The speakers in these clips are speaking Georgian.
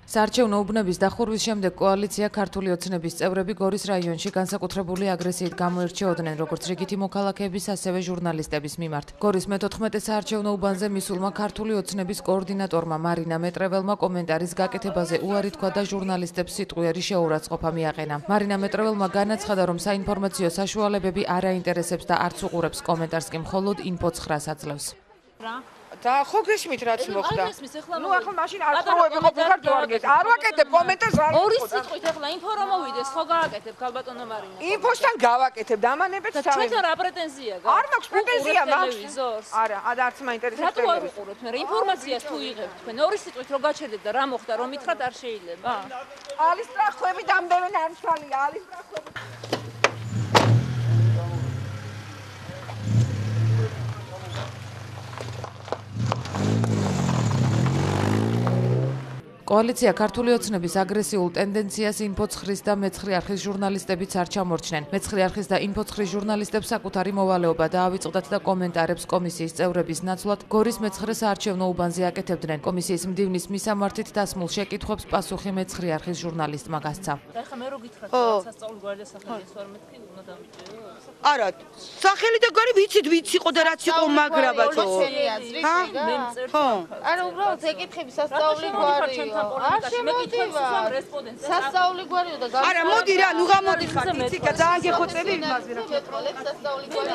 საარჩევნო უბნების დახურვის შემდეგ კოალიცია ქართული ოცნების წევრები გორის რაიონში განსაკუთრებული აგრესიით გამოირჩეოდნენ როგორც რიგითი მოქალაქეების, ასევე ჟურნალისტების მიმართ. გორის მე-14 საარჩევნო უბანზე მისულმა ქართული ოცნების კოორდინატორმა მარინა მეტრეველმა კომენტარის გაკეთებაზე უარი თქვა და ჟურნალისტებს სიტყვიერი შეურაცხყოფა მიაყენა. მარინა მეტრეველმა განაცხადა, რომ საინფორმაციო საშუალებები არ აინტერესებს და არც უყურებს კომენტარს კი მხოლოდ ინფო9 აძლევს. და ხო გესმით რაც მოხდა. ნუ ახლა მაშინ არ ხროვები ყოფილიყარ დარგეთ. არ ვაკეთებ კომენტარს არ. ორი სიტყვით ახლა ინფო რომ მოვიდეს, ხო გააკეთებ ქალბატონო მარივნა. ინფოსთან გავაკეთებ, დამანებეთ და ჩვენთან რა პრეტენზია გაქვს? არ მაქვს პრეტენზია მაქვს. ტელევიზორს. არა, არც მაინტერესებს. რატო არ უყურებთ? მე ინფორმაციას თუ იღებთ თქვენ, ორი სიტყვით რო გაჩერდეთ და რა მოხდა, რომ მითხრათ არ შეიძლება? ალის ტრახვები დამდევენ არჩალია, ალის ტრახვები. კოალიცია ქართული ოცნების აგრესიულ ტენდენციას ინფო9 და მე-9 არხის ჟურნალისტებიც არ ჩამორჩნენ. მე-9 არხის და ინფო9 ჟურნალისტებს საკუთარი მოვალეობა დაავიწყდათ და კომენტარებს კომისიის წევრების ნაცვლად გორის მე-9 საარჩევნო უბანზე აკეთებდნენ. კომისიის მდივნის მისამართით დასმულ შეკითხვებს პასუხი მე-9 არხის ჟურნალისტმა გასცა. ეხლა მე რო გითხრათ სასწავლო გვარი და სახელი 12 კი უნდა დამიჯერო. არა, სახელი და გვარი ვიცით ვიც იყო და რაც იყო მაგრაბათო. ხო. არა, უბრალოდ ეკითხები სასწაული გვარიო. არ შემოდის სასწაული გვარიო და არა, მოდი რა, ნუ გამოდიხარ, იცი, ძალიან გეხოცები იმაზე რა. სასწაული გვარი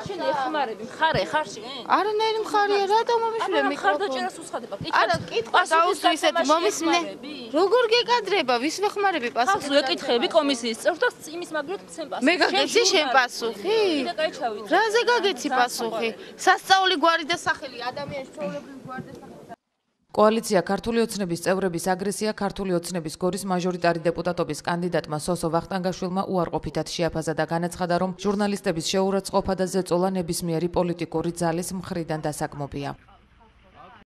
შენ ეხმარები, მხარე ხარში? არანაირი მხარეა, რატომ მომიშვრე მიკროფონი? არა, კითხვა დაუსვი ისეთი მომისმნე. როგორ გეკადრება, ვის ვეხმარები პასუხი? ხალხს ვეკითხები კომისიის წევრს და იმის მაგრად ცემ პასუხი. მე გაგეცი შენ პასუხი? კიდე კაი ჩავიდე. რაზე გაგეცი პასუხი? სასწაული გვარი და სახელი, ადამიანის ჩვეულებრივი გვარი და სახელი. კოალიცია ქართული ოცნების წევრების აგრესია ქართული ოცნების გორის მაჟორიტარი დეპუტატობის კანდიდატმა სოსო ვახტანგაშვილმა უარყოფითად შეაფაზა და განაცხადა, რომ ჟურნალისტების შეურაცხყოფა და ზეწოლა ნებისმიერი პოლიტიკური ძალის მხრიდან დასაგმობია.